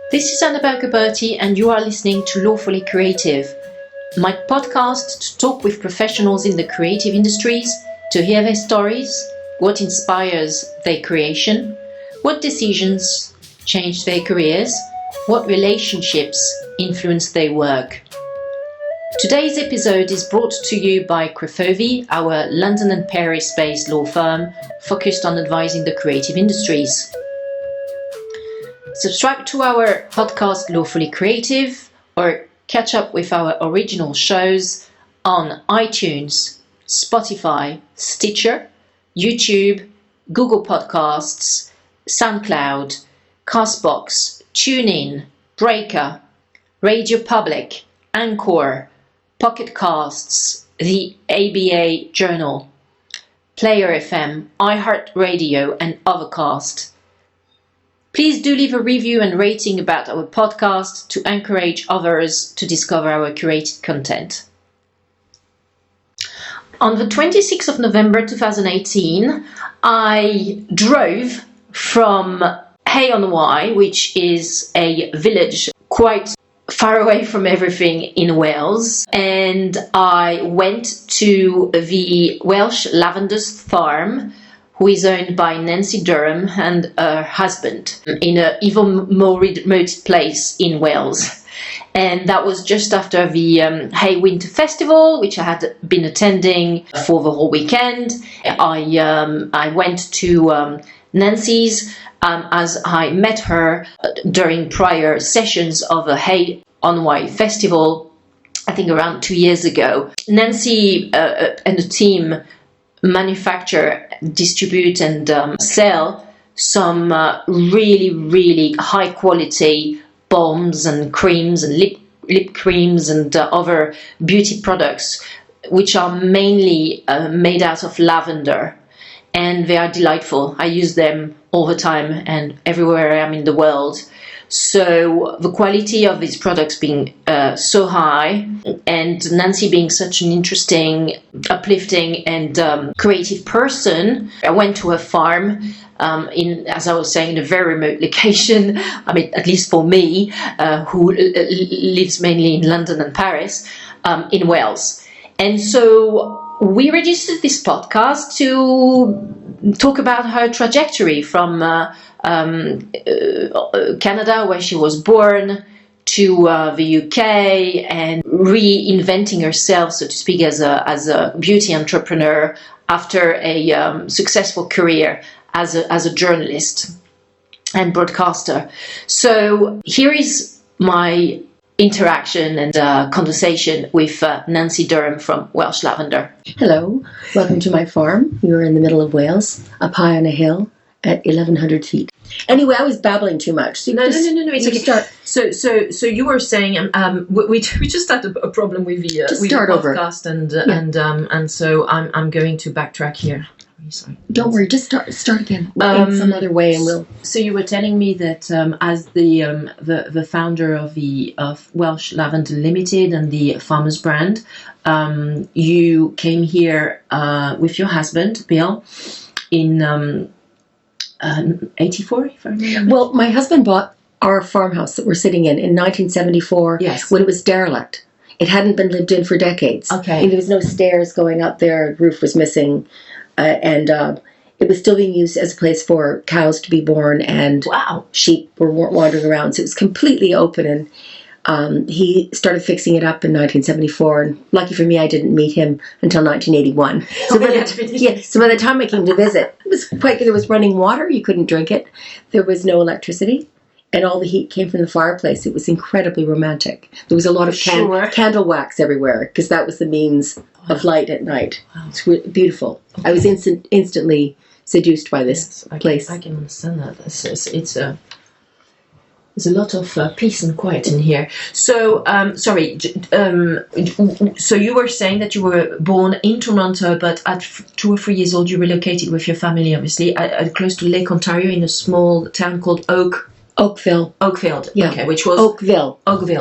This is Annabelle Gauberti and you are listening to Lawfully Creative, my podcast to talk with professionals in the creative industries, to hear their stories, what inspires their creation, what decisions changed their careers, what relationships influence their work. Today's episode is brought to you by Crefovy, our London and Paris-based law firm focused on advising the creative industries. Subscribe to our podcast Lawfully Creative or catch up with our original shows on iTunes, Spotify, Stitcher, YouTube, Google Podcasts, SoundCloud, Castbox, TuneIn, Breaker, Radio Public, Anchor, Pocket Casts, the ABA Journal, Player FM, iHeartRadio and Overcast. Please do leave a review and rating about our podcast to encourage others to discover our curated content. On the 26th of November 2018, I drove from Hay-on-Wye, which is a village quite far away from everything in Wales, and I went to the Welsh Lavenders farm, who is owned by Nancy Durham and her husband, in an even more remote place in Wales. And that was just after the Hay Winter Festival, which I had been attending for the whole weekend. I went to Nancy's as I met her during prior sessions of the Hay-on-Wye festival, I think around 2 years ago. Nancy and the team manufacture, distribute and sell some really high quality balms and creams and lip creams and other beauty products, which are mainly made out of lavender, and they are delightful. I use them all the time and everywhere I am in the world. So the quality of these products being so high, and Nancy being such an interesting, uplifting and creative person, I went to her farm as I was saying, in a very remote location. I mean, at least for me, who lives mainly in London and Paris, in Wales. And so we registered this podcast to talk about her trajectory from Canada, where she was born, to the UK, and reinventing herself, so to speak, as a beauty entrepreneur after a successful career as a journalist and broadcaster. So here is my interaction and conversation with Nancy Durham from Welsh Lavender. Hello, welcome to my farm. You're in the middle of Wales, up high on a hill at 1,100 feet. Anyway, I was babbling too much. So No, it's okay. Start. So you were saying we just had a problem with the podcast and so I'm going to backtrack here. Sorry. Don't worry, just start again in some other way, and we'll. So you were telling me that as the founder of Welsh Lavender Limited and the Farmers brand, you came here with your husband Bill in 84, if I remember. Well, my husband bought our farmhouse that we're sitting in 1974. Yes. When it was derelict. It hadn't been lived in for decades. Okay. And there was no stairs going up there. Roof was missing. And it was still being used as a place for cows to be born, and sheep were wandering around. So it was completely open, and he started fixing it up in 1974. And lucky for me, I didn't meet him until 1981. So by the time I came to visit, it was quite good. There was running water. You couldn't drink it. There was no electricity. And all the heat came from the fireplace. It was incredibly romantic. There was a lot of candle wax everywhere, because that was the means of light at night. Wow. It's beautiful. Okay. I was instantly seduced by this place. I can understand that. There's a lot of peace and quiet in here. So, so you were saying that you were born in Toronto, but at 2 or 3 years old, you relocated with your family, obviously, close to Lake Ontario, in a small town called Oakville. Yeah. Okay, which was Oakville,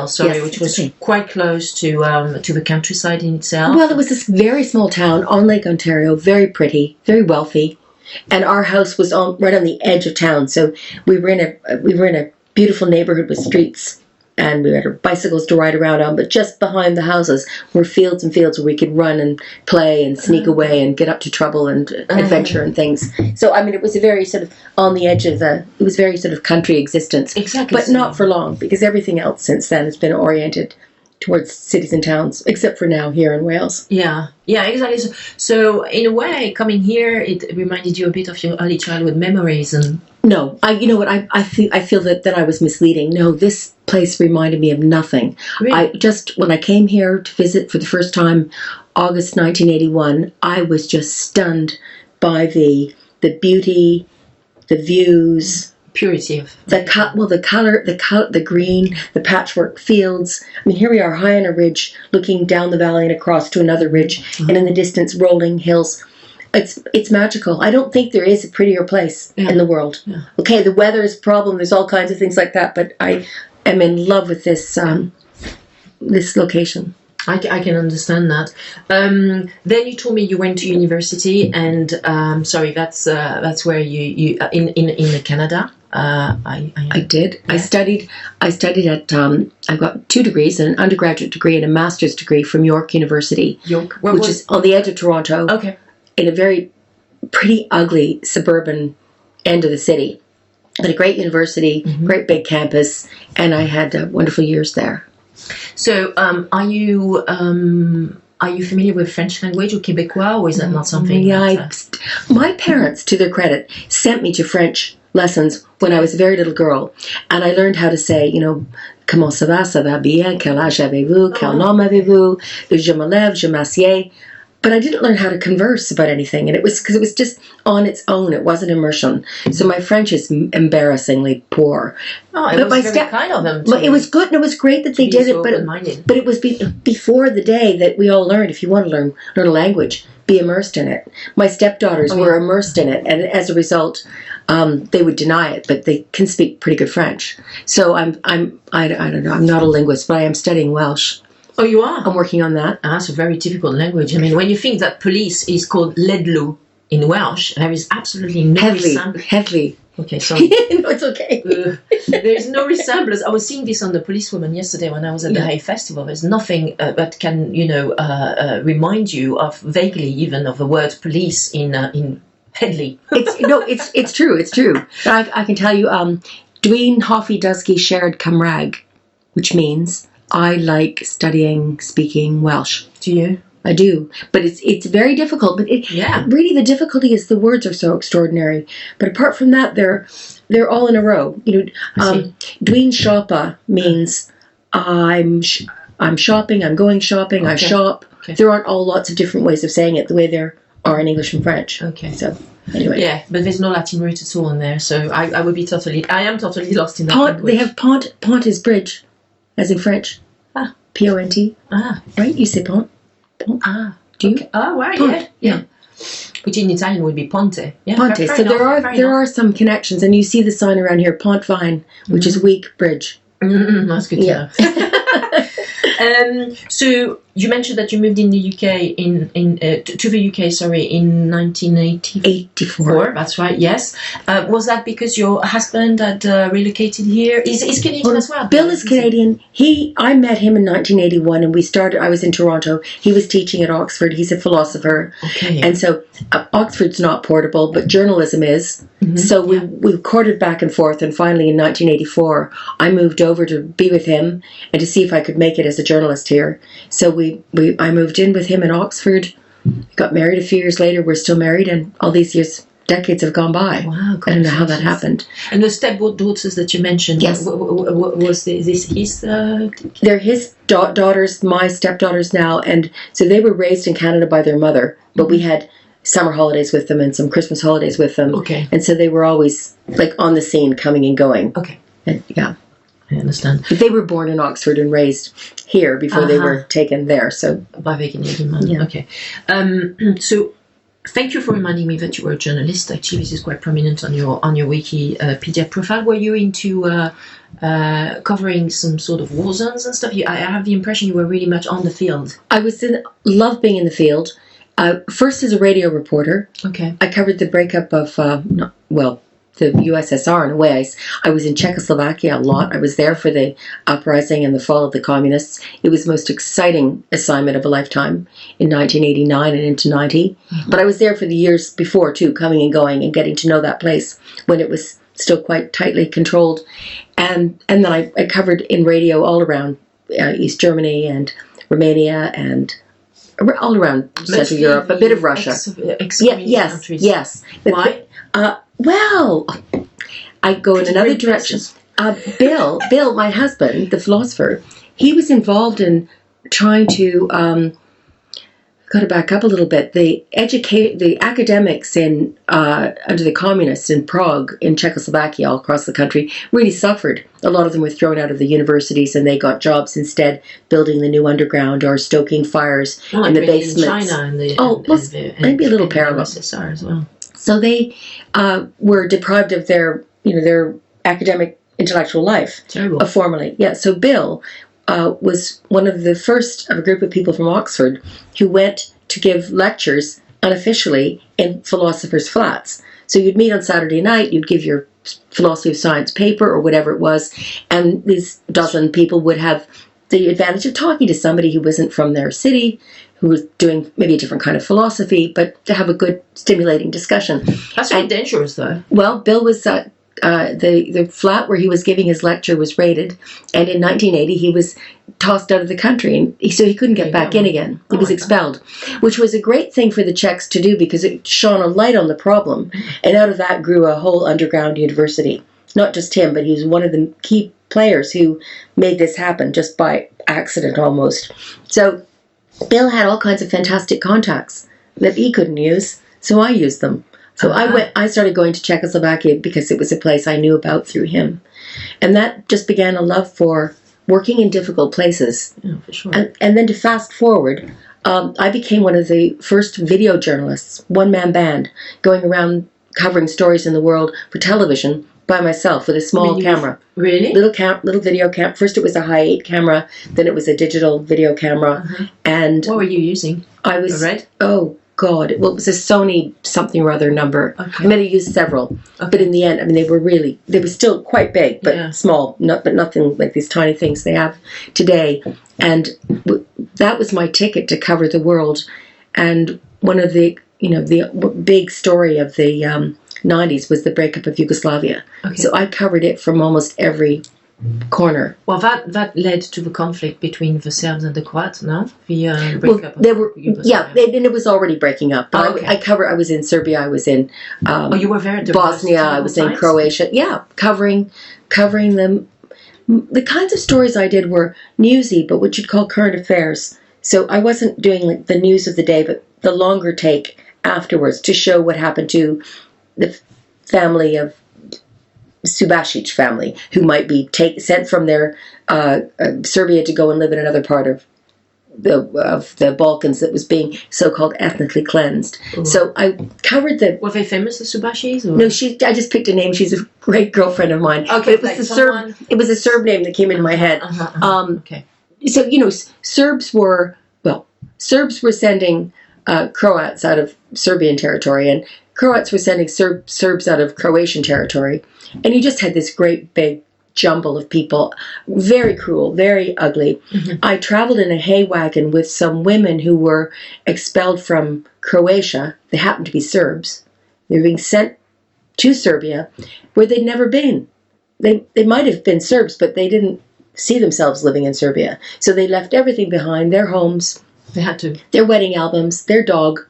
sorry, yes, which was quite close to the countryside in itself. Well, it was this very small town on Lake Ontario, very pretty, very wealthy, and our house was right on the edge of town. So we were in a beautiful neighborhood with streets, and we had our bicycles to ride around on, but just behind the houses were fields and fields where we could run and play and sneak away and get up to trouble and adventure and things. So, I mean, it was a very sort of on the edge of it was very sort of country existence. Exactly. But not for long, because everything else since then has been oriented towards cities and towns, except for now here in Wales. Yeah, exactly. So in a way, coming here, it reminded you a bit of your early childhood memories. And no, you know what? I feel that I was misleading. No, this place reminded me of nothing. Really? When I came here to visit for the first time, August 1981, I was just stunned by the beauty, the views. Purity of the color, the green, the patchwork fields. I mean, here we are high on a ridge, looking down the valley and across to another ridge, and in the distance, rolling hills. It's magical. I don't think there is a prettier place in the world. Yeah. Okay, the weather is a problem. There's all kinds of things like that, but I am in love with this this location. I can understand that. Then you told me you went to university, and sorry, that's where you in Canada. I did. Yeah. I studied at. I got 2 degrees, an undergraduate degree and a master's degree from York University, which is on the edge of Toronto. Okay. In a very pretty ugly suburban end of the city, but a great university, great big campus, and I had wonderful years there. So, are you familiar with French language or Québécois, or is that not something? Yeah, my parents, to their credit, sent me to French lessons when I was a very little girl, and I learned how to say, comment ça va bien, quel âge avez-vous, quel nom avez-vous, je me lève, je m'assieds. But I didn't learn how to converse about anything, and it was because it was just on its own. It wasn't immersion. So my French is embarrassingly poor. Oh, it was very kind of them. But it was good, and it was great that they did it. But it was before the day that we all learned. If you want to learn a language, be immersed in it. My stepdaughters were immersed in it, and as a result, they would deny it, but they can speak pretty good French. So I don't know. I'm not a linguist, but I am studying Welsh. Oh, you are? I'm working on that. That's a very difficult language. I mean, when you think that police is called ledlo in Welsh, there is absolutely no resemblance. Headley. Okay, sorry. No, it's okay. There is no resemblance. I was seeing this on the Policewoman yesterday when I was at the Hay Festival. There's nothing that can, remind you of vaguely even of the word police in Headley. It's true. It's true. I can tell you, Dwi'n hoffi dysgu siarad Cymraeg, which means I like speaking Welsh. Do you? I do, but it's very difficult. But really the difficulty is the words are so extraordinary. But apart from that, they're all in a row. Dwi'n siopa means I'm shopping. I'm going shopping. Okay. I shop. Okay. There aren't lots of different ways of saying it the way there are in English and French. Okay. So anyway. Yeah, but there's no Latin root at all in there. So I am totally lost in that language. They have pont. Pont is bridge. As in French. P-O-N-T. Right? You say pont. Pont. Do you? Okay. Oh, right, pont. Yeah. Which in Italian would be ponte. Yeah, ponte. So there are some connections, and you see the sign around here, Pont Vine, which is weak bridge. That's good to know. So you mentioned that you moved in the UK to the UK. Sorry, in 1984. That's right. Yes. Was that because your husband had relocated here? Is Canadian as well? Bill is Canadian. I met him in 1981, and we started. I was in Toronto. He was teaching at Oxford. He's a philosopher. Okay. And so Oxford's not portable, but journalism is. Mm-hmm. So we courted back and forth, and finally in 1984, I moved over to be with him and to see if I could make it as a journalist here. So I moved in with him in Oxford, got married a few years later. We're still married, and all these years, decades have gone by. Wow, I don't know how that happened. And the stepdaughters that you mentioned, yes. Was this his? They're his daughters, my stepdaughters now, and so they were raised in Canada by their mother, but we had summer holidays with them and some Christmas holidays with them. Okay. And so they were always like on the scene, coming and going. Okay. And, yeah. I understand. But they were born in Oxford and raised here before they were taken there. So by the Canadian man. Yeah. Okay. So thank you for reminding me that you were a journalist. Actually, this is quite prominent on your Wikipedia profile. Were you into covering some sort of war zones and stuff? I have the impression you were really much on the field. I loved being in the field. First as a radio reporter. Okay. I covered the breakup of the USSR in a way. I was in Czechoslovakia a lot. I was there for the uprising and the fall of the communists. It was the most exciting assignment of a lifetime in 1989 and into 90. Mm-hmm. But I was there for the years before too, coming and going and getting to know that place when it was still quite tightly controlled. And then I covered in radio all around East Germany and Romania and all around Central Europe, a bit of Russia. Yes. Why? Well, I go in another direction. Bill, my husband, the philosopher, he was involved in trying to, got to back up a little bit, the academics in under the communists in Prague, in Czechoslovakia, all across the country, really suffered. A lot of them were thrown out of the universities and they got jobs instead building the new underground or stoking fires in the basements. In China maybe a little parallel. USSR as well. So they were deprived of their academic intellectual life. Terrible. Formally. Yeah. So Bill was one of the first of a group of people from Oxford who went to give lectures unofficially in philosophers' flats. So you'd meet on Saturday night, you'd give your philosophy of science paper or whatever it was, and these dozen people would have the advantage of talking to somebody who wasn't from their city, who was doing maybe a different kind of philosophy, but to have a good, stimulating discussion. That's really dangerous, though. Well, Bill was... the flat where he was giving his lecture was raided, and in 1980 he was tossed out of the country, and so he couldn't get back in again. He was expelled, which was a great thing for the Czechs to do because it shone a light on the problem, and out of that grew a whole underground university. Not just him, but he was one of the key players who made this happen just by accident almost. So Bill had all kinds of fantastic contacts that he couldn't use, so I used them. So I started going to Czechoslovakia because it was a place I knew about through him. And that just began a love for working in difficult places. Yeah, for sure. And then to fast forward, I became one of the first video journalists, one-man band, going around covering stories in the world for television by myself with a small camera. Really? Little video camera. First it was a high 8 camera, then it was a digital video camera. And what were you using? I was... Red? Oh, God. Well, it was a Sony something or other number. Okay. I mean, I used several. Okay. But in the end, I mean, they were still quite big, but small. But nothing like these tiny things they have today. And that was my ticket to cover the world. And one of the big story of the 90s was the breakup of Yugoslavia. Okay. So I covered it from almost every corner. Well, that led to the conflict between the Serbs and the Croats, no? The breakup of Yugoslavia. And it was already breaking up. But I was in Serbia, I was in you were very Bosnia, I was in Croatia. Yeah, covering them. The kinds of stories I did were newsy, but what you'd call current affairs. So I wasn't doing like the news of the day, but the longer take afterwards to show what happened to the family of Subasic family, who might be sent from their Serbia to go and live in another part of the Balkans that was being so-called ethnically cleansed. Ooh. So I covered the... Were they famous, the Subacis? Or? No, I just picked a name. She's a great girlfriend of mine. Okay, it was It was a Serb name that came into my head. Okay. So Serbs were sending Croats out of Serbian territory, and Croats were sending Serbs out of Croatian territory. And you just had this great big jumble of people, very cruel, very ugly. Mm-hmm. I traveled in a hay wagon with some women who were expelled from Croatia. They happened to be Serbs. They were being sent to Serbia, where they'd never been. They might have been Serbs, but they didn't see themselves living in Serbia. So they left everything behind, their homes, they had to, their wedding albums, their dog,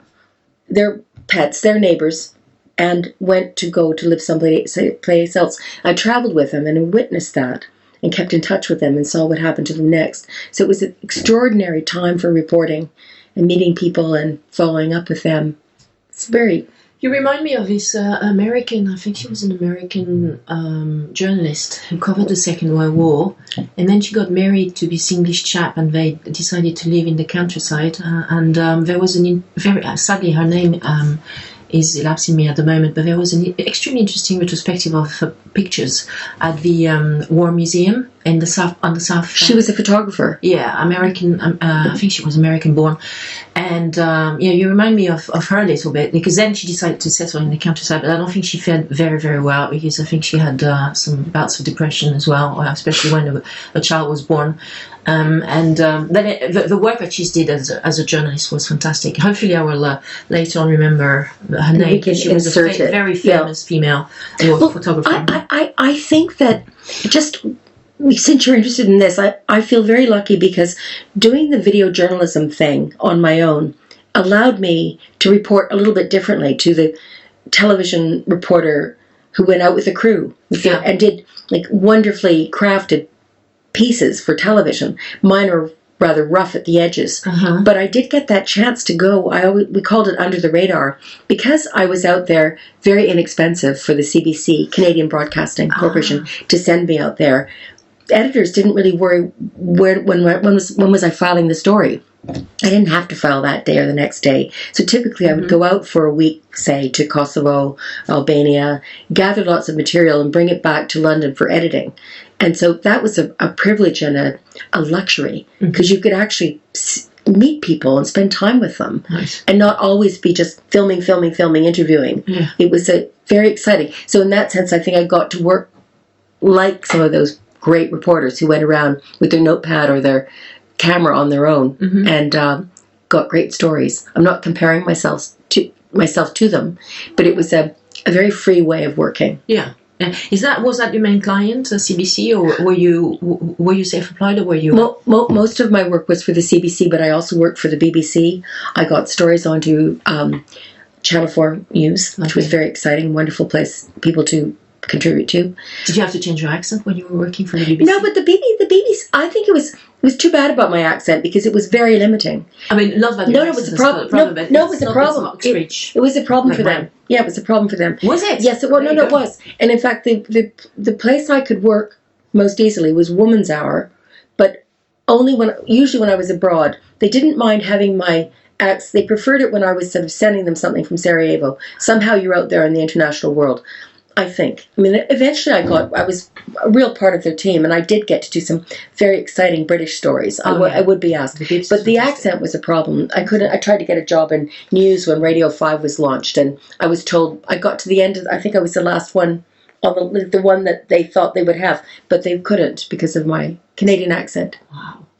their pets, their neighbors, and went to go to live someplace else. I traveled with them and witnessed that and kept in touch with them and saw what happened to them next. So it was an extraordinary time for reporting and meeting people and following up with them. It's very... You remind me of this American, I think she was an American journalist who covered the Second World War, and then she got married to this English chap, and they decided to live in the countryside, and there was sadly her name is elapsing me at the moment, but there was an extremely interesting retrospective of her pictures at the War Museum in the south on the south. She was a photographer. Yeah, American. I think she was American born, and you remind me of her a little bit, because then she decided to settle in the countryside. But I don't think she fared very, very well, because I think she had some bouts of depression as well, especially when a child was born. Then the work that she did as a journalist was fantastic. Hopefully, I will later on remember her name, because she was a very famous female photographer. I think that just. Since you're interested in this, I feel very lucky, because doing the video journalism thing on my own allowed me to report a little bit differently to the television reporter who went out with a crew and did like wonderfully crafted pieces for television. Mine are rather rough at the edges, but I did get that chance to go. We called it under the radar, because I was out there, very inexpensive for the CBC, Canadian Broadcasting Corporation, to send me out there. Editors didn't really worry when was I filing the story. I didn't have to file that day or the next day. So typically I would go out for a week, say, to Kosovo, Albania, gather lots of material and bring it back to London for editing. And so that was a privilege and a luxury, because you could actually meet people and spend time with them. Nice. And not always be just filming, interviewing. Yeah. It was very exciting. So in that sense, I think I got to work like some of those great reporters who went around with their notepad or their camera on their own and got great stories. I'm not comparing myself to them, but it was a very free way of working. Yeah. Was that your main client, CBC, or were you self-employed, or were you? Most of my work was for the CBC, but I also worked for the BBC. I got stories onto Channel 4 News, which was very exciting, wonderful place, people to contribute to. Did you have to change your accent when you were working for the BBC? No, but the BBC, I think it was too bad about my accent, because it was very limiting. I mean, not that it was a problem. No, it was a problem. It was a problem for them. Yeah, it was a problem for them. Was it? Yes, it was. And in fact, the place I could work most easily was Woman's Hour, but usually when I was abroad. They didn't mind having my accent. They preferred it when I was sort of sending them something from Sarajevo. Somehow you're out there in the international world. I think. I mean, eventually I was a real part of their team, and I did get to do some very exciting British stories. I would be asked. But the accent was a problem. I tried to get a job in news when Radio 5 was launched, and I was told, I got to the end, I think I was the last one, on the one that they thought they would have, but they couldn't because of my Canadian accent.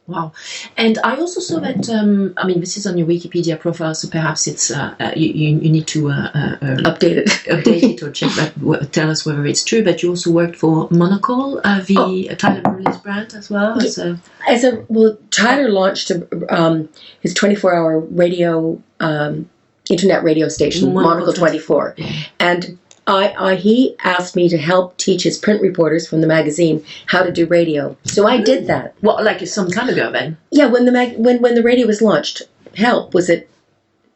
Wow. And I also saw that, this is on your Wikipedia profile, so perhaps it's you need to update it or check that, tell us whether it's true, but you also worked for Monocle, Tyler Brulé's brand as well. Tyler launched his 24-hour radio, internet radio station, Monocle 24. And he asked me to help teach his print reporters from the magazine how to do radio. So I did that. Well, like some time ago then? Yeah, when the radio was launched. Was it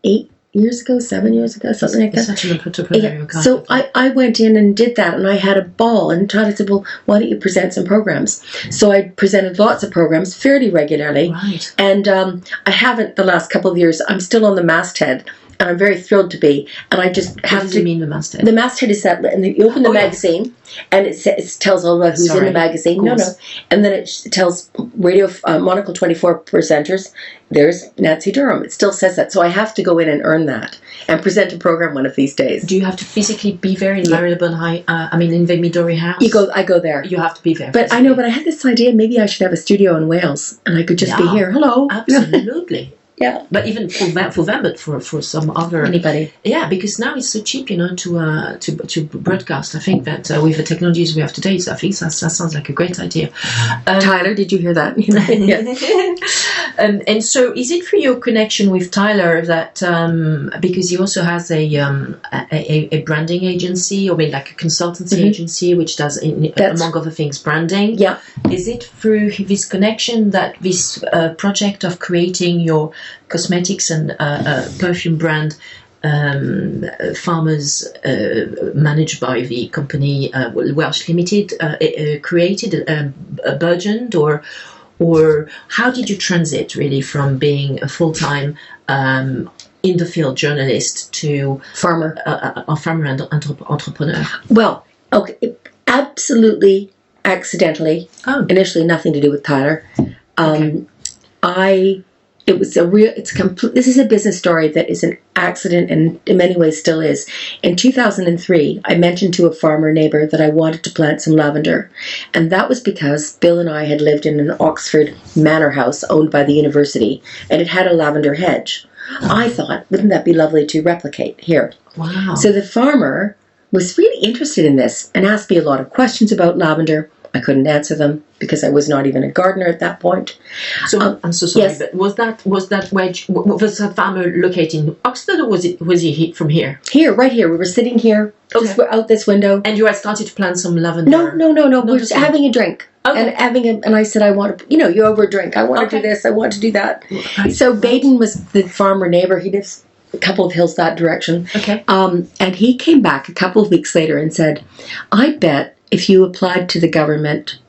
8 years ago, 7 years ago, something like that? Such an entrepreneurial kind. So I went in and did that, and I had a ball. And Tyler said, well, why don't you present some programs? So I presented lots of programs fairly regularly. Right. And I haven't the last couple of years. I'm still on the masthead. And I'm very thrilled to be. And I just have to... What does it mean, the masthead? The masthead is that... And you open the magazine, and it tells all about who's in the magazine. No. And then it tells radio Monocle 24 presenters, there's Nancy Durham. It still says that. So I have to go in and earn that and present a program one of these days. Do you have to physically be there in Marylebone High? In the Midori House? I go there. You have to be there. But physically. I know, but I had this idea, maybe I should have a studio in Wales, and I could just be here. Hello. Absolutely. Yeah, but even for them, but for some other anybody. Yeah, because now it's so cheap, to broadcast. I think that with the technologies we have today, I think that sounds like a great idea. Tyler, did you hear that? And so, is it for your connection with Tyler that because he also has a branding agency, or maybe like a consultancy agency, which does among other things branding? Yeah. Is it through this connection that this project of creating your cosmetics and perfume brand farmers managed by the company Welsh Limited created, burgeoned, or how did you transit really from being a full-time in the field journalist to farmer and entrepreneur? Well, okay. absolutely accidentally. Oh. Initially, nothing to do with Tyler. This is a business story that is an accident and in many ways still is. In 2003, I mentioned to a farmer neighbor that I wanted to plant some lavender. And that was because Bill and I had lived in an Oxford manor house owned by the university, and it had a lavender hedge. I thought, wouldn't that be lovely to replicate here? Wow. So the farmer was really interested in this and asked me a lot of questions about lavender. I couldn't answer them because I was not even a gardener at that point. So I'm so sorry, yes. but was that farmer located in Oxford, or was he from here? Here, right here. We were sitting here, just out this window. And you had started to plant some lavender? No. We're just having a drink. Okay. And I said, I want to, you over a drink. I want to do this. I want to do that. Right. So Baden was the farmer neighbor. He lives a couple of hills that direction. Okay. And he came back a couple of weeks later and said, I bet if you applied to the government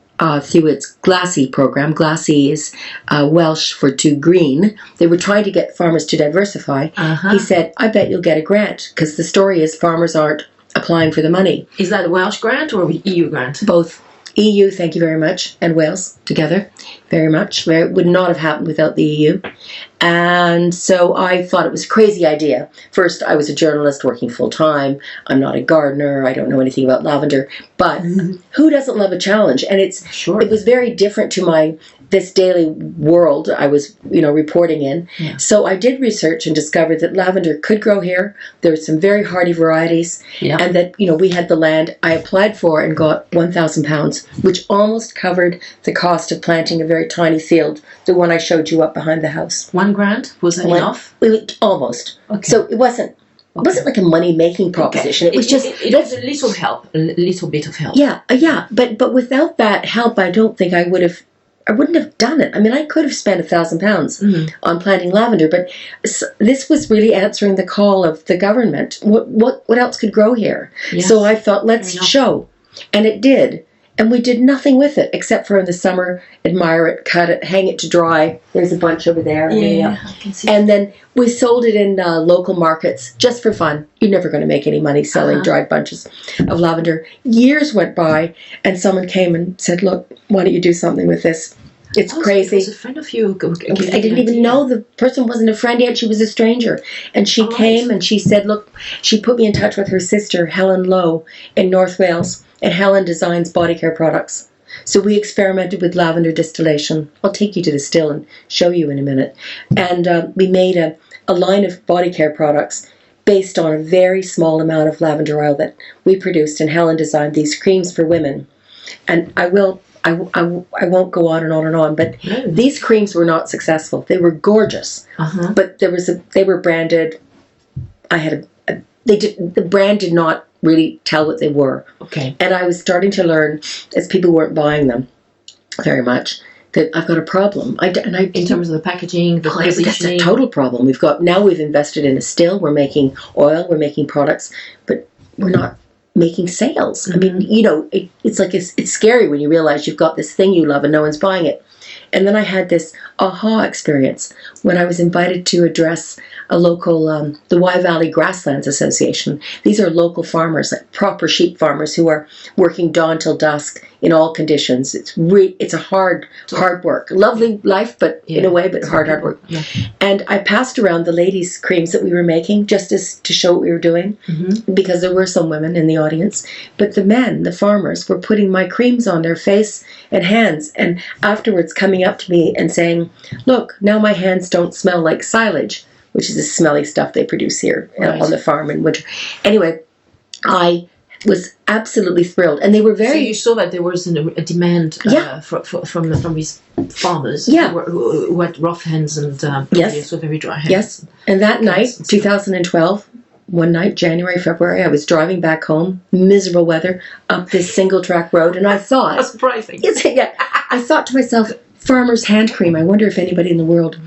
through its Glassy program, Glassy is Welsh for to green, they were trying to get farmers to diversify. He said, I bet you'll get a grant, because the story is farmers aren't applying for the money. Is that a Welsh grant or an EU grant? Both. EU, thank you very much, and Wales together, very much. It would not have happened without the EU. And so I thought it was a crazy idea. First, I was a journalist working full-time. I'm not a gardener. I don't know anything about lavender. But who doesn't love a challenge? And it was very different to this daily world I was, reporting in. Yeah. So I did research and discovered that lavender could grow here. There were some very hardy varieties. Yeah. And that, we had the land I applied for and got £1,000, which almost covered the cost of planting a very tiny field, the one I showed you up behind the house. $1 grand? Was that enough? Almost. Okay. So it wasn't like a money-making proposition. Okay. It was just... It was a little help, a little bit of help. Yeah. But without that help, I don't think I wouldn't have done it. I mean, I could have spent £1,000 on planting lavender, but this was really answering the call of the government. What else could grow here? Yes. So I thought, let's show. And it did. And we did nothing with it, except for in the summer, admire it, cut it, hang it to dry. There's a bunch over there. Yeah, I can see. And then we sold it in local markets just for fun. You're never going to make any money selling dried bunches of lavender. Years went by, and someone came and said, look, why don't you do something with this? It's crazy. It was a friend of you. I didn't even know the person wasn't a friend yet. She was a stranger. And she came and she said, look, she put me in touch with her sister, Helen Lowe, in North Wales. And Helen designs body care products. So we experimented with lavender distillation. I'll take you to the still and show you in a minute. And we made a line of body care products based on a very small amount of lavender oil that we produced. And Helen designed these creams for women. And I won't go on and on and on, but these creams were not successful. They were gorgeous, but they were branded. The brand did not really tell what they were. Okay. And I was starting to learn, as people weren't buying them very much, that I've got a problem. In terms of the packaging, the positioning. That's a total problem. We've invested in a still. We're making oil. We're making products, but we're not making sales. I mean, it's scary when you realize you've got this thing you love and no one's buying it. And then I had this aha experience when I was invited to address a local, the Wye Valley Grasslands Association. These are local farmers, like proper sheep farmers who are working dawn till dusk in all conditions. It's a hard work. Lovely life, but in a way, but hard work. Yeah. And I passed around the ladies' creams that we were making just to show what we were doing, because there were some women in the audience. But the men, the farmers, were putting my creams on their face and hands, and afterwards coming up to me and saying, look, now my hands don't smell like silage, which is the smelly stuff they produce here on the farm in winter. Anyway, I was absolutely thrilled, and they were very. So you saw that there was a demand from these farmers who had rough hands and so very dry hands. Yes, and that night, 2012. One night, January, February, I was driving back home, miserable weather, up this single-track road, and I thought... That's surprising. I thought to myself, farmer's hand cream. I wonder if anybody in the world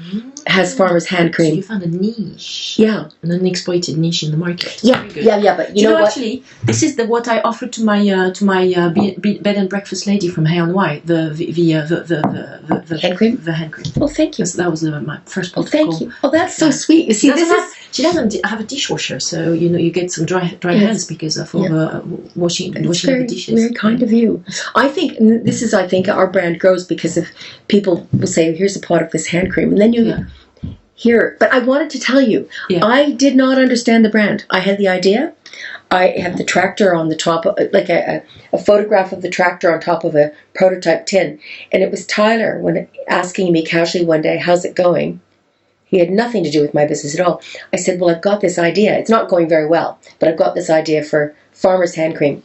has farmer's hand cream. So you found a niche. Yeah. An unexploited niche in the market. Yeah, but you know what? Actually, this is what I offered to my bed and breakfast lady from Hay-on-Wye, the hand cream. The hand cream. Oh, thank you. That was my first protocol. Oh, thank you. Oh, that's so sweet. You see, She doesn't have a dishwasher, so you get some dry hands because of all the washing of the dishes. Very kind of you. I think our brand grows because of people will say, "Here's a pot of this hand cream," and then you hear. But I wanted to tell you, I did not understand the brand. I had the idea. I have the tractor on the top, like a photograph of the tractor on top of a prototype tin. And it was Tyler asking me casually one day, "How's it going?" He had nothing to do with my business at all. I said, "Well, I've got this idea. It's not going very well, but I've got this idea for farmer's hand cream."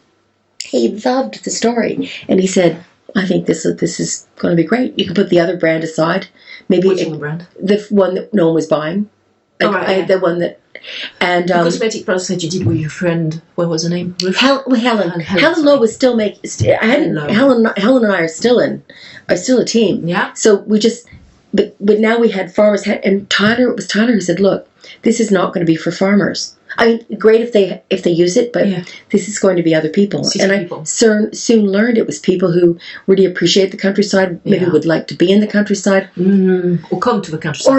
He loved the story. And he said, "I think this is going to be great. You can put the other brand aside." Maybe Which brand? The one that no one was buying. The one that... And the cosmetic products that you did with your friend, what was her name? Helen. Helen Lowe was still making. Helen and I are still a team. Yeah. So we just, but now we had farmers, and Tyler. It was Tyler who said, "Look, this is not going to be for farmers. I mean, great if they use it, but this is going to be other people." And I soon learned it was people who really appreciate the countryside, maybe would like to be in the countryside, or come to the countryside,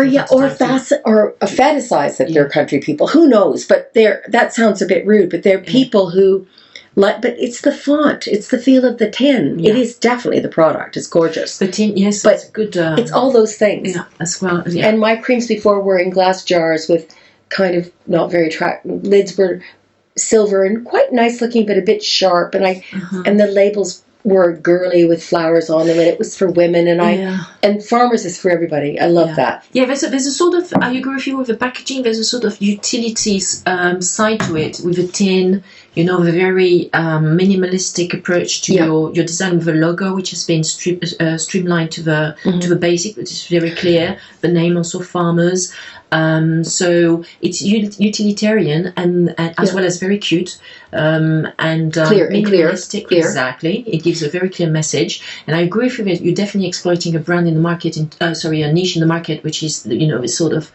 or fantasize that they're country people. Who knows? But that sounds a bit rude. But they're people who like. But it's the font, it's the feel of the tin. Yeah. It is definitely the product. It's gorgeous. The tin, yes, but it's good. It's all those things. Yeah, as well. Yeah. And my creams before were in glass jars with kind of not very attractive. Lids were silver and quite nice looking, but a bit sharp. And and the labels were girly with flowers on them, and it was for women. And farmers is for everybody. I love that. Yeah, there's a sort of. I agree with you with the packaging. There's a sort of utilities side to it with the tin. The very minimalistic approach to your design with the logo, which has been streamlined to the basic, which is very clear. The name also farmers. So it's utilitarian and as well as very cute and clear. Exactly, it gives a very clear message. And I agree with you that you're definitely exploiting a brand in the market. A niche in the market, which is this sort of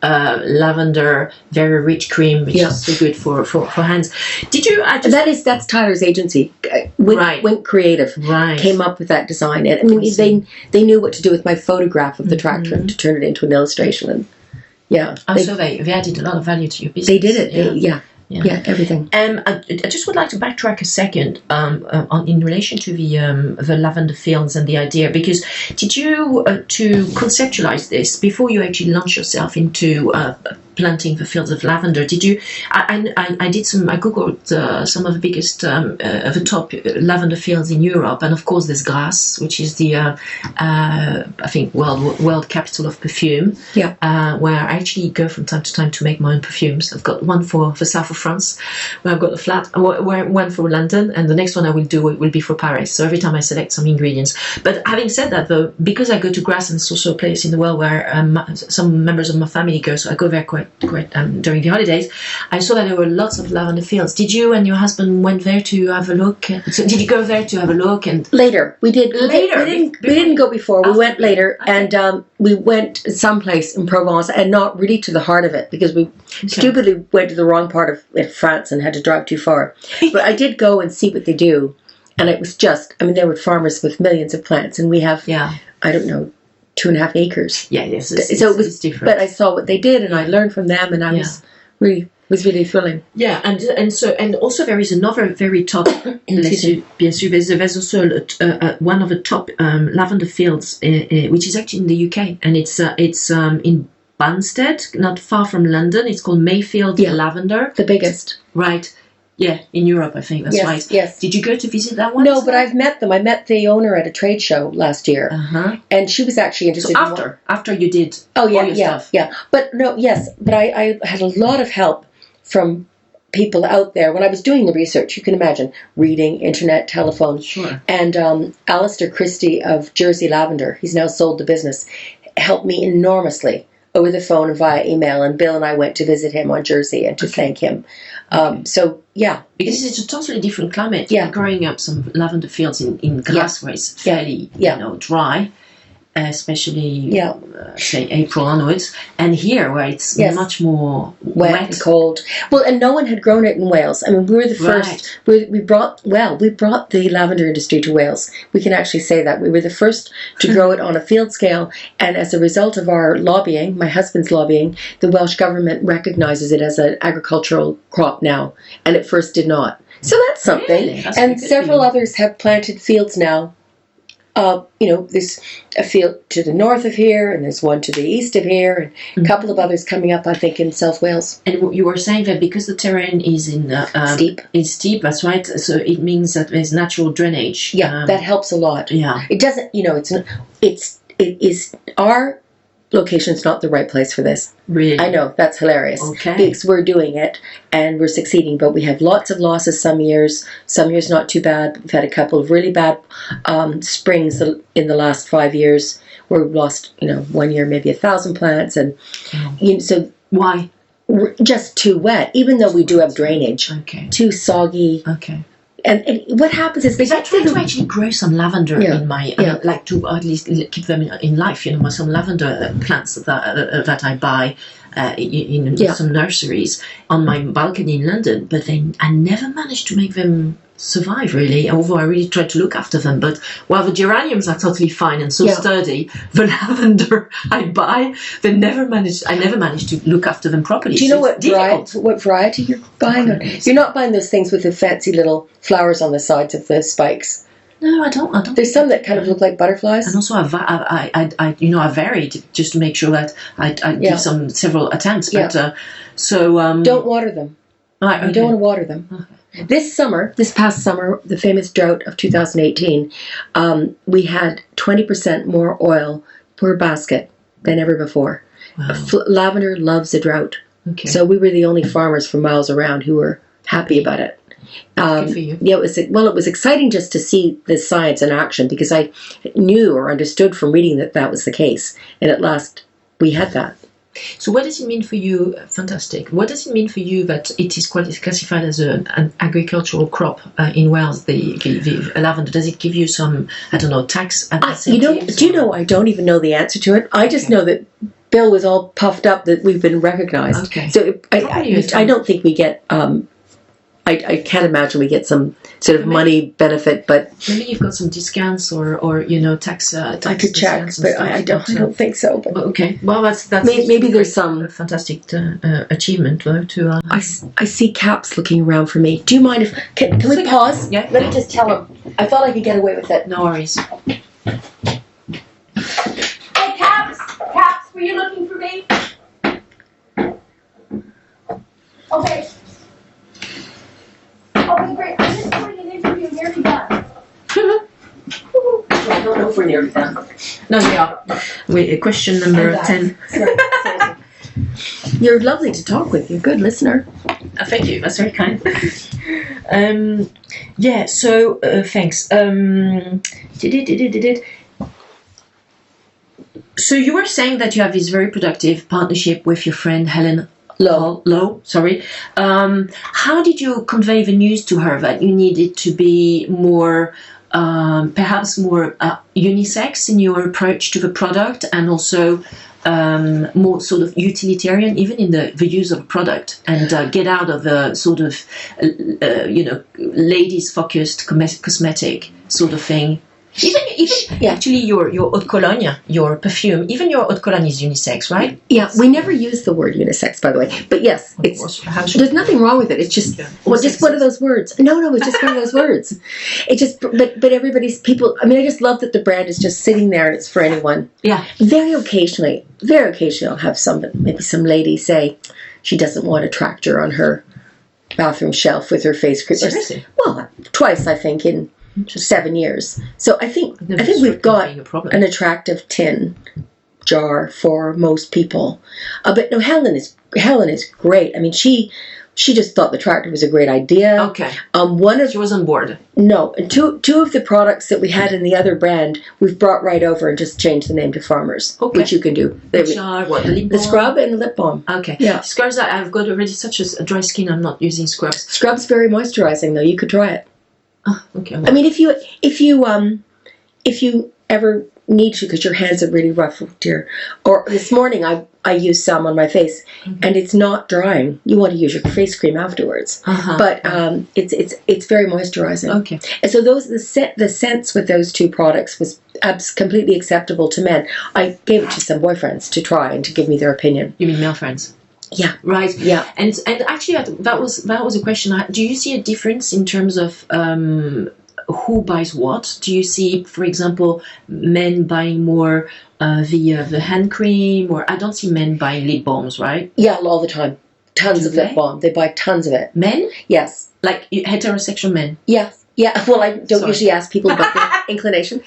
lavender, very rich cream, which is so good for hands. Did you? That's Tyler's agency. Went Creative. Right. Came up with that design, and I mean they knew what to do with my photograph of the tractor to turn it into an illustration. And so they added a lot of value to your business. They did it. Yeah, everything. I just would like to backtrack a second in relation to the lavender fields and the idea, because did you to conceptualize this before you actually launch yourself into planting the fields of lavender? Did you? I did some. I googled some of the biggest, the top lavender fields in Europe, and of course there's Grasse, which is the I think world capital of perfume. Yeah. Where I actually go from time to time to make my own perfumes. I've got one for the south of France, where I've got a flat. One for London, and the next one I will do will be for Paris. So every time I select some ingredients. But having said that, though, because I go to Grasse, and it's also a place in the world where some members of my family go, so I go there quite during the holidays. I saw that there were lots of lavender fields. Did you and your husband went there to have a look? So did you go there to have a look? And later we did. Later we didn't go before. We went later, and we went someplace in Provence, and not really to the heart of it because we stupidly went to the wrong part of France and had to drive too far. But I did go and see what they do, and it was just. I mean, there were farmers with millions of plants, and we have. I don't know. 2.5 acres. Yeah, yes. So it was different. But I saw what they did, and I learned from them, and I was really thrilling. Yeah, and also there is another very top. There's also one of the top lavender fields, which is actually in the UK, and it's in Banstead, not far from London. It's called Mayfield Lavender. The biggest, right? Yeah, in Europe, I think that's right. Yes. Did you go to visit that one? No, but I've met them. I met the owner at a trade show last year, and she was actually interested. So after you did. Oh yeah. But no, yes, but I had a lot of help from people out there when I was doing the research. You can imagine reading, internet, telephone. Sure. And Alistair Christie of Jersey Lavender, he's now sold the business, helped me enormously over the phone and via email. And Bill and I went to visit him on Jersey and to thank him. Because it's a totally different climate. Growing up some lavender fields in Grasse where it's fairly dry. especially say April onwards, and here where it's much more wet and cold. Well, and no one had grown it in Wales. I mean, we were the first. We brought the lavender industry to Wales. We can actually say that we were the first to grow it on a field scale, and as a result of our lobbying, my husband's lobbying, the Welsh government recognizes it as an agricultural crop now, and at first did not. So that's something. Really? That's and several others have planted fields now. There's a field to the north of here, and there's one to the east of here, and a couple of others coming up, I think, in South Wales. And you were saying that because the terrain is steep. It's steep, that's right. So it means that there's natural drainage. Yeah, that helps a lot. Yeah, it doesn't. It is our location's not the right place for this. Really? I know, that's hilarious. Okay. Because we're doing it and we're succeeding, but we have lots of losses some years not too bad. We've had a couple of really bad springs in the last 5 years where we've lost, 1 year maybe 1,000 plants, and so why? Just too wet, even though we do have drainage. Okay. Too soggy. Okay. And what happens is... Because I try to actually grow some lavender in my... like to at least keep them in life. Some lavender plants that I buy in some nurseries on my balcony in London. But I never managed to make them survive, really, although I really tried to look after them. But while the geraniums are totally fine and so sturdy, the lavender I buy, I never managed to look after them properly. Do you know what variety you're buying? You're not buying those things with the fancy little flowers on the sides of the spikes. No, I don't. There's some that kind of look like butterflies. And also I varied just to make sure that I give several attempts. But don't water them. Right, okay. You don't want to water them. Okay. This past summer, the famous drought of 2018, we had 20% more oil per basket than ever before. Wow. Lavender loves a drought. Okay. So we were the only farmers for miles around who were happy about it. Good for you. Yeah, it was exciting just to see the science in action, because I knew or understood from reading that was the case. And at last, we had that. So what does it mean for you? Fantastic. What does it mean for you that it is classified as an agricultural crop in Wales, the lavender? Does it give you some, tax incentives? Do you know, I don't even know the answer to it. I just know that Bill was all puffed up that we've been recognized. Okay. So I don't think we get... I can't imagine we get some sort of money benefit, but maybe you've got some discounts or tax. I could check, but I don't think so. But okay, well that's maybe there's some fantastic achievement though. To I see Caps looking around for me. Do you mind if can we pause? Yeah. Let me just tell him. I thought I could get away with it. No worries. Hey, Caps, were you looking for me? Okay. Okay, great. I'm just doing an interview. Nearly done. I don't know if we're nearly done. No, we are. Question number 10. Sorry. You're lovely to talk with. You're a good listener. Thank you. That's very kind. So thanks. So you were saying that you have this very productive partnership with your friend Helen. Lowe, sorry. How did you convey the news to her that you needed to be more, perhaps more unisex in your approach to the product, and also more sort of utilitarian, even in the use of a product, and get out of the sort of, ladies-focused cosmetic sort of thing? Even actually your eau de cologne, your perfume, even your eau de cologne is unisex, right? Yeah, we never use the word unisex, by the way. But yes, there's nothing wrong with it. It's just just one of those words. No, it's just one of those words. It just, but everybody's people. I mean, I just love that the brand is just sitting there and it's for anyone. Yeah. Very occasionally, I'll have maybe some lady say she doesn't want a tractor on her bathroom shelf with her face cream. Seriously? Well, twice I think in 7 years. So I think we've got an attractive tin jar for most people. But no, Helen is great. I mean, she just thought the tractor was a great idea. Okay. She was on board. No, and two of the products that we had in the other brand, we've brought right over and just changed the name to Farmers, which you can do. Which are what? The lip balm? The scrub and the lip balm. Okay. Yeah. Scrubs. I've got already such a dry skin. I'm not using scrubs. Scrub's very moisturizing, though. You could try it. Oh, okay. I mean, if you ever need to, because your hands are really rough, dear. Or this morning I used some on my face, and it's not drying. You want to use your face cream afterwards, but it's very moisturizing. Okay. And so the scents with those two products was completely acceptable to men. I gave it to some boyfriends to try and to give me their opinion. You mean male friends? Yeah. Right. Yeah. And actually that was a question. Do you see a difference in terms of who buys what? Do you see, for example, men buying more the hand cream, or I don't see men buying lip balms, right? Yeah, all the time. Tons of lip balm. They buy tons of it. Men? Yes. Like heterosexual men? Yeah. Yeah. Well, I don't usually ask people about their inclination.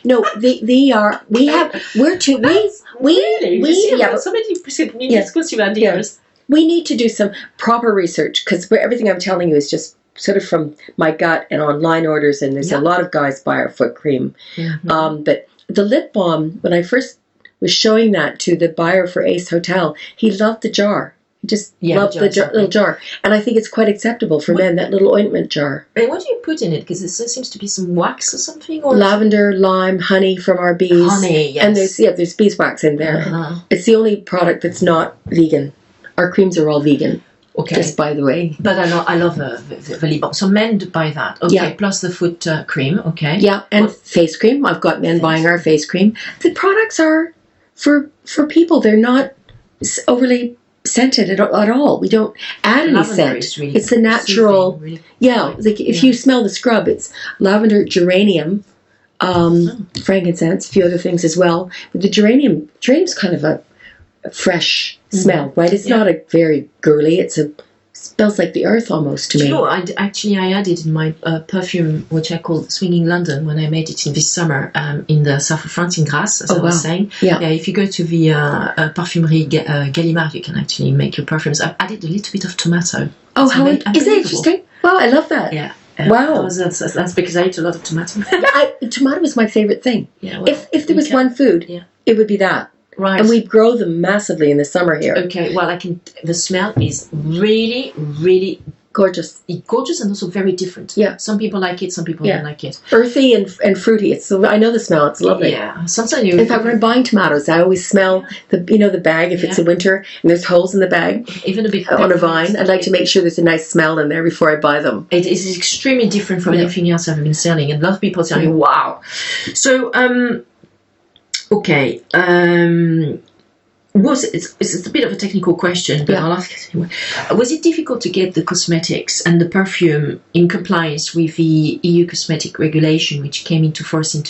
No, they are. We have. We're too. Yeah. Somebody misconceived ideas. We need to do some proper research, because everything I'm telling you is just sort of from my gut and online orders, and there's a lot of guys buy our foot cream. But the lip balm, when I first was showing that to the buyer for Ace Hotel, he loved the jar. He just loved the little jar. And I think it's quite acceptable for men, that little ointment jar. And what do you put in it? Because there seems to be some wax or something. Or lavender, lime, honey from our bees. Honey, yes. And there's beeswax in there. It's the only product that's not vegan. Our creams are all vegan. Okay. Just by the way. But I love the lip balm. So men buy that. Okay. Yeah. Plus the foot cream. Okay. Yeah. And face cream. I've got men buying our face cream. The products are for people. They're not overly scented at all. We don't add any scent. Really, it's the natural. Really, like if you smell the scrub, it's lavender, geranium, frankincense, a few other things as well. But the geranium's kind of a fresh smell, right? It's not a very girly. It smells like the earth almost to me. Sure, I added in my perfume, which I call Swinging London, when I made it in this summer in the south of France, in Grasse, as I was saying. Yeah, if you go to the Parfumerie Gallimard, you can actually make your perfumes. I've added a little bit of tomato. Oh, how is that interesting? Wow, I love that. Yeah. Wow. That's because I eat a lot of tomato. Tomato is my favorite thing. Yeah, well, if there was one food, it would be that. Right. And we grow them massively in the summer here. Okay, well, the smell is really, really gorgeous. Gorgeous, and also very different. Yeah. Some people like it, some people don't like it. Earthy and fruity. I know the smell. It's lovely. Yeah. Sometimes in fact, when I'm buying tomatoes, I always smell the bag if it's in winter and there's holes in the bag. Even a bit on a vine. I'd like to make sure there's a nice smell in there before I buy them. It is extremely different from anything else I've been selling, and a lot of people say, "Wow." So, okay. It's a bit of a technical question, but I'll ask it anyway. Was it difficult to get the cosmetics and the perfume in compliance with the EU cosmetic regulation, which came into force in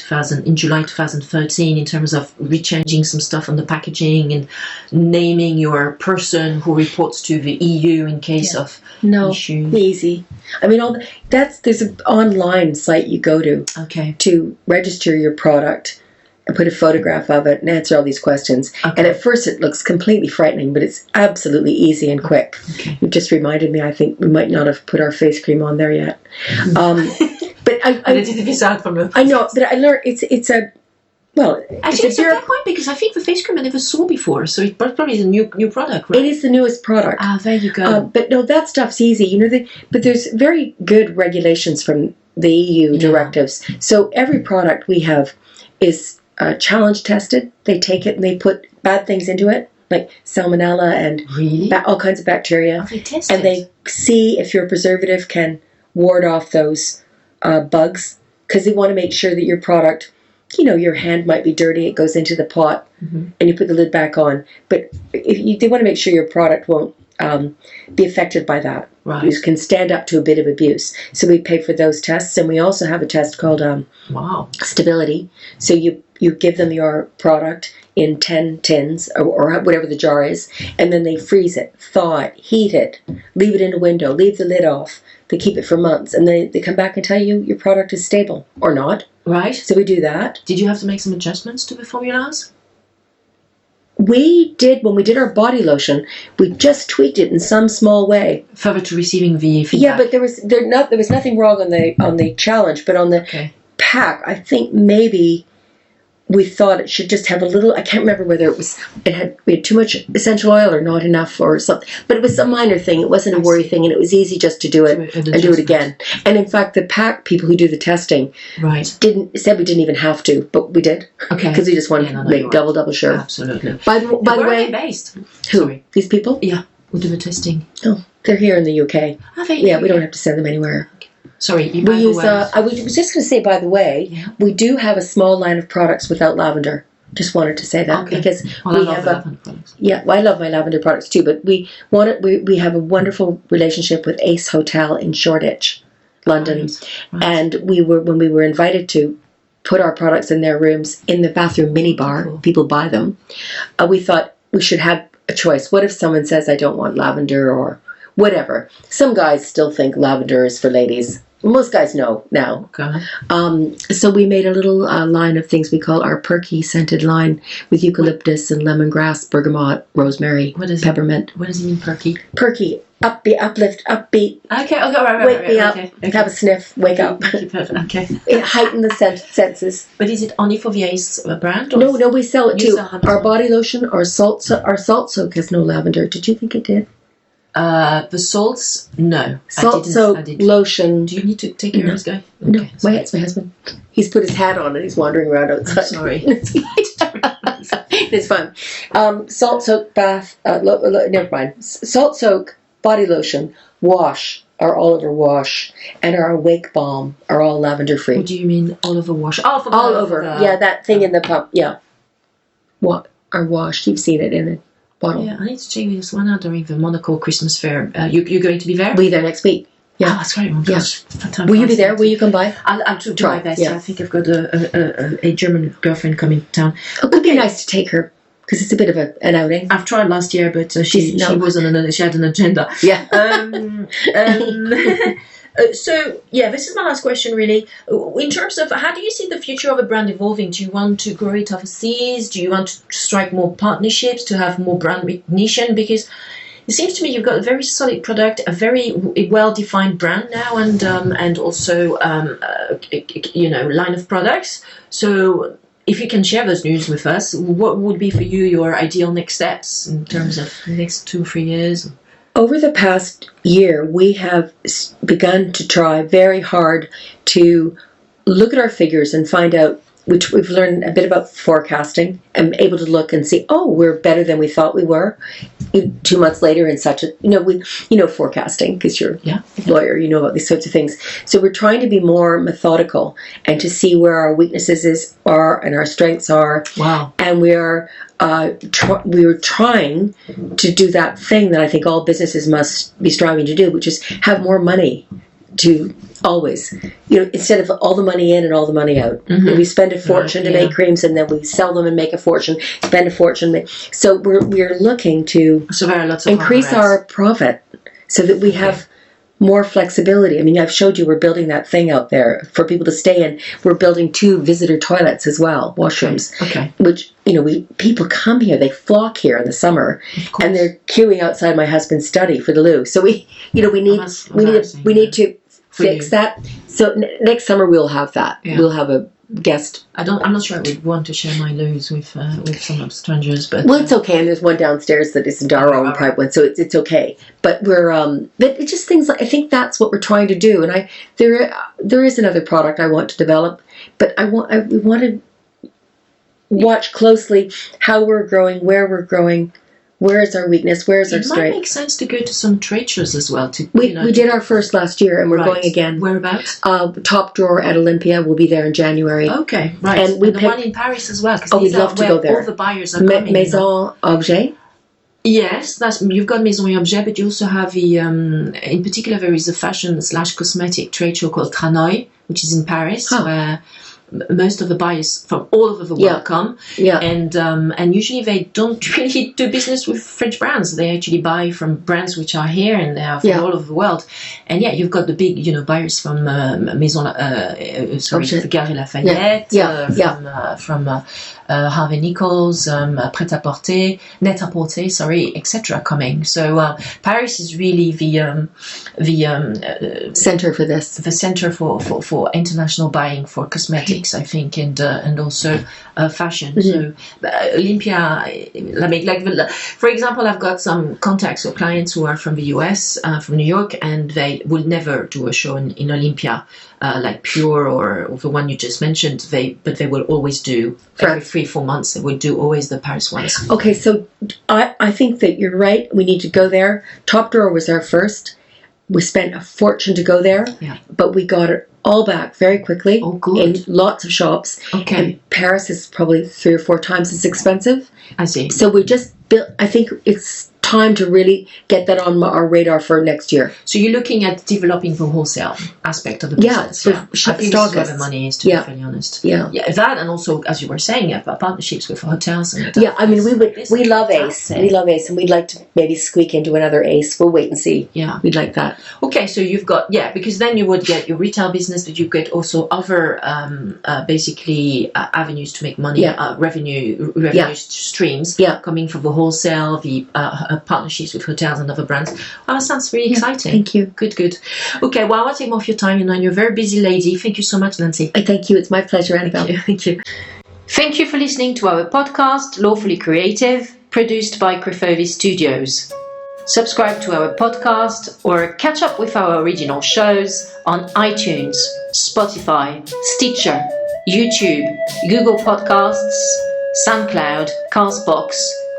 July 2013, in terms of rechanging some stuff on the packaging and naming your person who reports to the EU in case of issues? Easy. I mean, there's an online site you go to to register your product and put a photograph of it and answer all these questions. Okay. And at first it looks completely frightening, but it's absolutely easy and quick. Okay. You just reminded me, I think we might not have put our face cream on there yet. But I did this out from I know, but I learned it's a actually, it's a fair point, because I think the face cream I never saw before, so it probably is a new product, right? It is the newest product. Ah, there you go. But no, that stuff's easy. But there's very good regulations from the EU directives. So every product we have is challenge tested. They take it and they put bad things into it, like salmonella and all kinds of bacteria. And they see if your preservative can ward off those bugs, because they want to make sure that your product, your hand might be dirty, it goes into the pot, and you put the lid back on. But they want to make sure your product won't be affected by that. Right. You can stand up to a bit of abuse. So we pay for those tests, and we also have a test called stability. So you give them your product in 10 tins or whatever the jar is, and then they freeze it, thaw it, heat it, leave it in a window, leave the lid off. They keep it for months, and they come back and tell you your product is stable or not. Right. So we do that. Did you have to make some adjustments to the formulas? We did, when we did our body lotion, we just tweaked it in some small way. Further to receiving the feedback. Yeah, but there was nothing wrong on the challenge, but on the pack, I think maybe we thought it should just have a little, I can't remember whether we had too much essential oil or not enough or something, but it was a minor thing. It wasn't a worry thing, and it was easy just to do it and do it again. And in fact, the pack people who do the testing said we didn't even have to, but we did. Okay. Because we just wanted to make double sure. Absolutely. By the way, based? Who? Sorry. These people? Yeah, who do the testing. Oh, they're here in the UK. Are they? Yeah, we don't have to send them anywhere. Sorry, we use. I was just going to say, by the way, we do have a small line of products without lavender. Just wanted to say that because we have lavender products. Yeah, well, I love my lavender products too. But we have a wonderful relationship with Ace Hotel in Shoreditch, London, and when we were invited to put our products in their rooms in the bathroom minibar. Cool. People buy them. We thought we should have a choice. What if someone says I don't want lavender or whatever? Some guys still think lavender is for ladies. Most guys know now. Okay. So we made a little line of things we call our perky scented line with eucalyptus and lemongrass, bergamot, rosemary, peppermint. What does it mean, perky? Perky, upbeat, uplift, upbeat. Okay, right. Wake me up, have a sniff, wake up. Okay. It heighten the senses. But is it only for the Ace brand? Or no, we sell it too. Our body lotion, our salt soak has no lavender. Did you think it did? The salts, no. Salt soap lotion. Do you need to take care of this guy? Okay, no, it's my husband. He's put his hat on and he's wandering around outside. I'm sorry. It's fun. Salt soak bath. Never mind. Salt soak body lotion, wash, our Oliver wash, and our Awake balm are all lavender free. What do you mean Oliver wash? Oh, all over. Yeah, that thing in the pump. Yeah. What? Our wash. You've seen it in it. Bottle. Yeah, I need to check this one out during the Monocle Christmas fair. You're going to be there? We'll be there next week. Yeah, that's great. Oh, gosh, will you be there? Will you come by? I'll do my best. Yeah. I think I've got a German girlfriend coming to town. It would be nice to take her because it's a bit of an outing. I've tried last year, but she wasn't. She had an agenda. Yeah. So, this is my last question, really. In terms of how do you see the future of a brand evolving? Do you want to grow it overseas? Do you want to strike more partnerships to have more brand recognition? Because it seems to me you've got a very solid product, a very well-defined brand now, and also line of products. So, if you can share those news with us, what would be for you your ideal next steps in terms of the next 2 or 3 years? Over the past year, we have begun to try very hard to look at our figures and find out, which we've learned a bit about forecasting and able to look and see, we're better than we thought we were 2 months later in such a, forecasting because you're a lawyer, you know about these sorts of things. So we're trying to be more methodical and to see where our weaknesses are and our strengths are. Wow. And we are trying to do that thing that I think all businesses must be striving to do, which is have more money to always, instead of all the money in and all the money out. Mm-hmm. We spend a fortune to make creams and then we sell them and make a fortune, spend a fortune. So we're looking to increase our profit so that we have more flexibility. I mean, I've showed you we're building that thing out there for people to stay in. We're building 2 visitor toilets as well, washrooms. Okay. Which, people come here, they flock here in the summer, and they're queuing outside my husband's study for the loo. So we need to fix that. So next summer we'll have that. Yeah. We'll have a guest. I'm not sure I would want to share my loos with some strangers, but it's okay. And there's one downstairs that isn't our own private one, so it's okay. But we're but it's just things like I think that's what we're trying to do. And there is another product I want to develop, but we want to watch closely how we're growing, where we're growing. Where is our weakness? Where is our strength? It might make sense to go to some trade shows as well. We did our first last year, and we're going again. Whereabouts? Top Drawer at Olympia. We'll be there in January. Okay, right. And the one in Paris as well. We'd love to go there. All the buyers are coming. Maison Objet. Yes, you've got Maison Objet, but you also have the. In particular, there is a fashion/cosmetic trade show called Tranoï, which is in Paris, where most of the buyers from all over the world come, and usually they don't really do business with French brands. They actually buy from brands which are here and they are from all over the world. And you've got the big buyers from Galeries Lafayette, from Harvey Nichols, Pret-à-Porter, Net-à-Porter, etc. coming. So Paris is really the center for this, the center for international buying for cosmetics. politics, I think, and also fashion. So Olympia, for example, I've got some contacts or clients who are from the US, from New York, and they will never do a show in Olympia, like Pure or the one you just mentioned. But they will always do every 3-4 months. They will do always the Paris ones. Okay, so I think that you're right. We need to go there. Top Drawer was our first. We spent a fortune to go there, but we got it all back very quickly. Oh, good. In lots of shops. Okay. And Paris is probably 3 or 4 times as expensive. I see. So we just built, I think it's time to really get that on our radar for next year. So you're looking at developing the wholesale aspect of the business. Yeah. I think this is where the money is, to be fairly honest. Yeah. That, and also, as you were saying, partnerships with hotels. And I mean, we love Ace. We love Ace, and we'd like to maybe squeak into another Ace. We'll wait and see. Yeah. We'd like that. Okay, so you've got, because then you would get your retail business, but you get also other, basically, avenues to make money, revenue streams coming from the wholesale, the partnerships with hotels and other brands. That sounds really exciting. Thank you. Good. Okay, well, I won't take more of your time. You're a very busy lady. Thank you so much, Nancy. Thank you. It's my pleasure, Annabelle. Thank you. Thank you for listening to our podcast, Lawfully Creative, produced by Crefovy Studios. Subscribe to our podcast or catch up with our original shows on iTunes, Spotify, Stitcher, YouTube, Google Podcasts, SoundCloud, Castbox,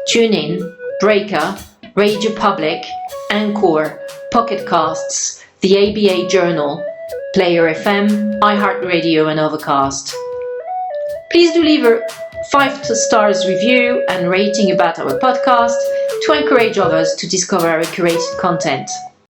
TuneIn, Breaker, Radio Public, Anchor, Pocket Casts, the ABA Journal, Player FM, iHeartRadio and Overcast. Please do leave a 5 stars review and rating about our podcast to encourage others to discover our curated content.